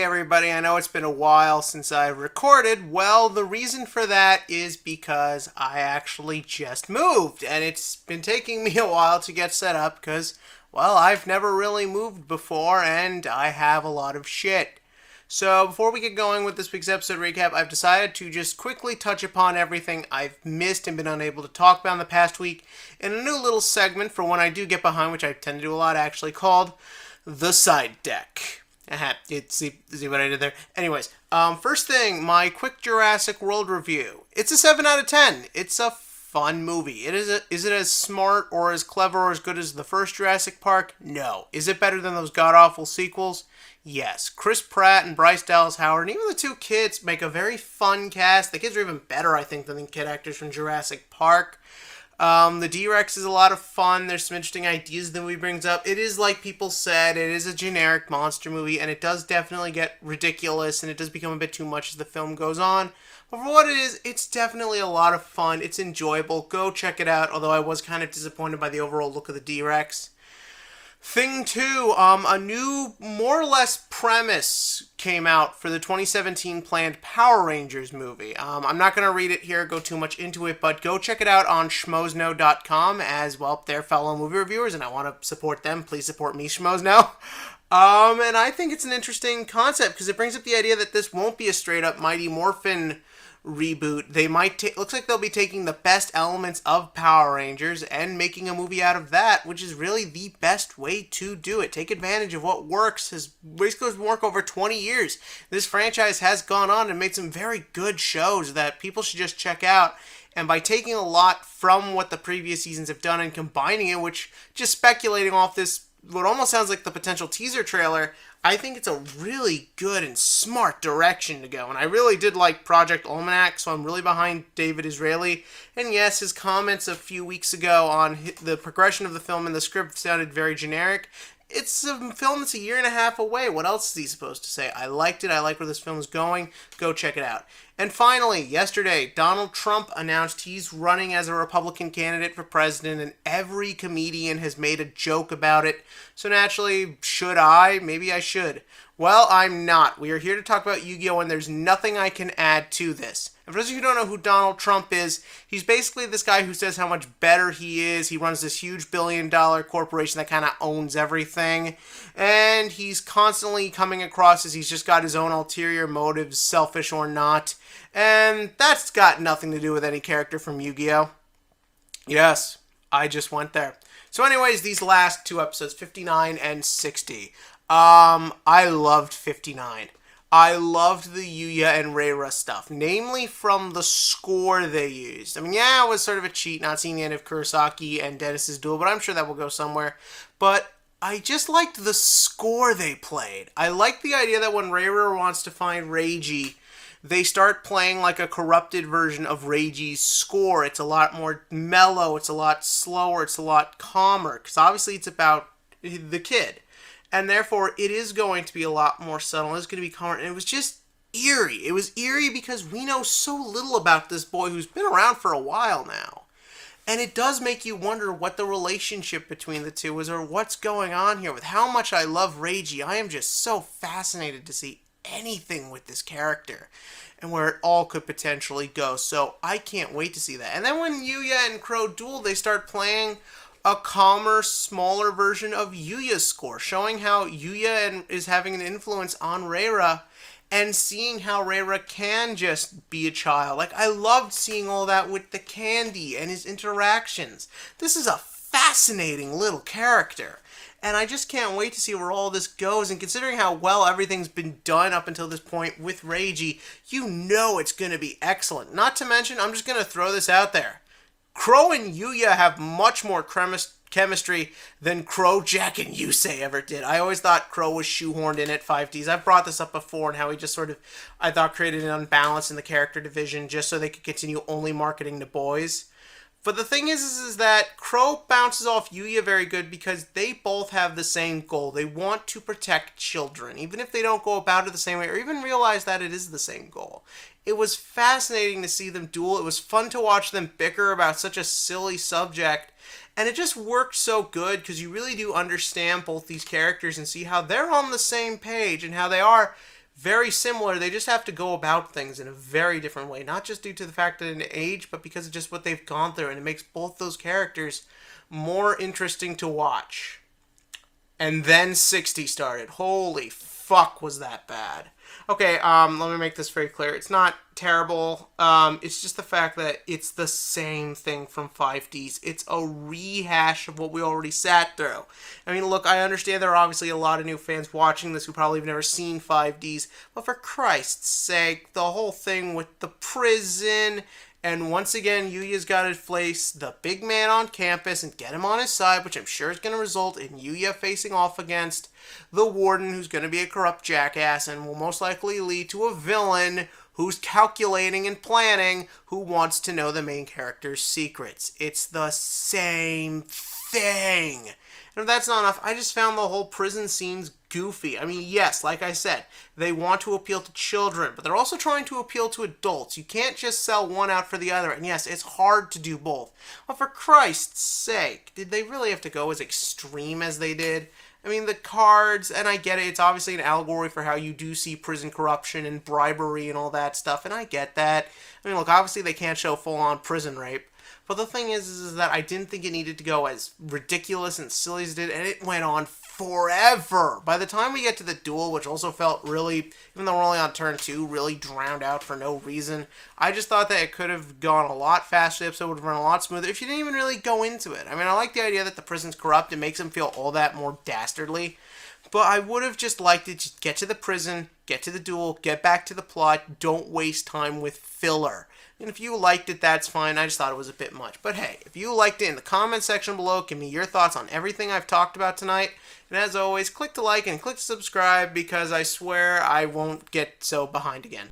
everybody. I know it's been a while since I recorded. Well, the reason for that is because I actually just moved, and it's been taking me a while to get set up because, well, I've never really moved before, and I have a lot of shit. So, before we get going with this week's episode recap, I've decided to just quickly touch upon everything I've missed and been unable to talk about in the past week in a new little segment for when I do get behind, which I tend to do a lot actually, called The Side Deck. See what I did there? Anyways, first thing, my quick Jurassic World review. It's a 7 out of 10. It's a fun movie. Is it as smart or as clever or as good as the first Jurassic Park? No. Is it better than those god-awful sequels? Yes. Chris Pratt and Bryce Dallas Howard, and even the two kids, make a very fun cast. The kids are even better, I think, than the kid actors from Jurassic Park. The D-Rex is a lot of fun. There's some interesting ideas the movie brings up. It is, like people said, it is a generic monster movie, and it does definitely get ridiculous, and it does become a bit too much as the film goes on. But for what it is, it's definitely a lot of fun. It's enjoyable. Go check it out, although I was kind of disappointed by the overall look of the D-Rex. Thing 2, a new, more or less, premise came out for the 2017 planned Power Rangers movie. I'm not going to read it here, go too much into it, but go check it out on schmozno.com as, well, they're fellow movie reviewers, and I want to support them. Please support me, Schmozno. And I think it's an interesting concept, because it brings up the idea that this won't be a straight-up Mighty Morphin reboot. They might looks like they'll be taking the best elements of Power Rangers and making a movie out of that, which is really the best way to do it. Take advantage of what works. Has basically been work over 20 years. This franchise has gone on and made some very good shows that people should just check out. And by taking a lot from what the previous seasons have done and combining it, which just speculating off this, what almost sounds like the potential teaser trailer, I think it's a really good and smart direction to go. And I really did like Project Almanac, so I'm really behind David Israeli. And yes, his comments a few weeks ago on the progression of the film and the script sounded very generic. It's a film that's a year and a half away. What else is he supposed to say? I liked it. I like where this film is going. Go check it out. And finally, yesterday, Donald Trump announced he's running as a Republican candidate for president, and every comedian has made a joke about it. So naturally, should I? Maybe I should. Well, I'm not. We are here to talk about Yugioh, and there's nothing I can add to this. And for those of you who don't know who Donald Trump is, he's basically this guy who says how much better he is. He runs this huge billion-dollar corporation that kind of owns everything. And he's constantly coming across as he's just got his own ulterior motives, selfish or not. And that's got nothing to do with any character from Yugioh. Yes, I just went there. So anyways, these last two episodes, 59 and 60. I loved 59. I loved the Yuya and Reira stuff, namely from the score they used. I mean, yeah, it was sort of a cheat not seeing the end of Kurosaki and Dennis's duel, but I'm sure that will go somewhere. But I just liked the score they played. I like the idea that when Reira wants to find Reiji, they start playing like a corrupted version of Reiji's score. It's a lot more mellow, it's a lot slower, it's a lot calmer, because obviously it's about the kid. And therefore, it is going to be a lot more subtle. It's going to be calmer. And it was just eerie. It was eerie because we know so little about this boy who's been around for a while now. And it does make you wonder what the relationship between the two is, or what's going on here. With how much I love Reiji, I am just so fascinated to see anything with this character and where it all could potentially go. So I can't wait to see that. And then when Yuya and Crow duel, they start playing a calmer, smaller version of Yuya's score, showing how Yuya is having an influence on Reira and seeing how Reira can just be a child. Like, I loved seeing all that with the candy and his interactions. This is a fascinating little character. And I just can't wait to see where all this goes. And considering how well everything's been done up until this point with Reiji, you know it's going to be excellent. Not to mention, I'm just going to throw this out there. Crow and Yuya have much more chemistry than Crow, Jack, and Yusei ever did. I always thought Crow was shoehorned in at 5Ds. I've brought this up before and how he just sort of, I thought, created an unbalance in the character division just so they could continue only marketing to boys. But the thing is that Crow bounces off Yuya very good because they both have the same goal. They want to protect children, even if they don't go about it the same way or even realize that it is the same goal. It was fascinating to see them duel. It was fun to watch them bicker about such a silly subject. And it just worked so good because you really do understand both these characters and see how they're on the same page and how they are very similar. They just have to go about things in a very different way, not just due to the fact that in age, but because of just what they've gone through, and it makes both those characters more interesting to watch. And then 60 started. Holy fuck, was that bad. Okay, let me make this very clear. It's not terrible. It's just the fact that it's the same thing from 5Ds. It's a rehash of what we already sat through. I mean, look, I understand there are obviously a lot of new fans watching this who probably have never seen 5Ds, but for Christ's sake, the whole thing with the prison. And once again, Yugioh's got to face the big man on campus and get him on his side, which I'm sure is going to result in Yugioh facing off against the warden, who's going to be a corrupt jackass and will most likely lead to a villain who's calculating and planning, who wants to know the main character's secrets. It's the same thing. And if that's not enough, I just found the whole prison scenes goofy. I mean, yes, like I said, they want to appeal to children, but they're also trying to appeal to adults. You can't just sell one out for the other. And yes, it's hard to do both. But for Christ's sake, did they really have to go as extreme as they did? I mean, the cards, and I get it, it's obviously an allegory for how you do see prison corruption and bribery and all that stuff, and I get that. I mean, look, obviously they can't show full-on prison rape, but the thing is that I didn't think it needed to go as ridiculous and silly as it did, and it went on forever. By the time we get to the duel, which also felt really, even though we're only on turn 2, really drowned out for no reason, I just thought that it could have gone a lot faster. The episode would have run a lot smoother if you didn't even really go into it. I mean, I like the idea that the prison's corrupt. It makes him feel all that more dastardly. But I would have just liked it to get to the prison, get to the duel, get back to the plot, don't waste time with filler. And if you liked it, that's fine. I just thought it was a bit much. But hey, if you liked it, in the comment section below, give me your thoughts on everything I've talked about tonight. And as always, click to like and click to subscribe because I swear I won't get so behind again.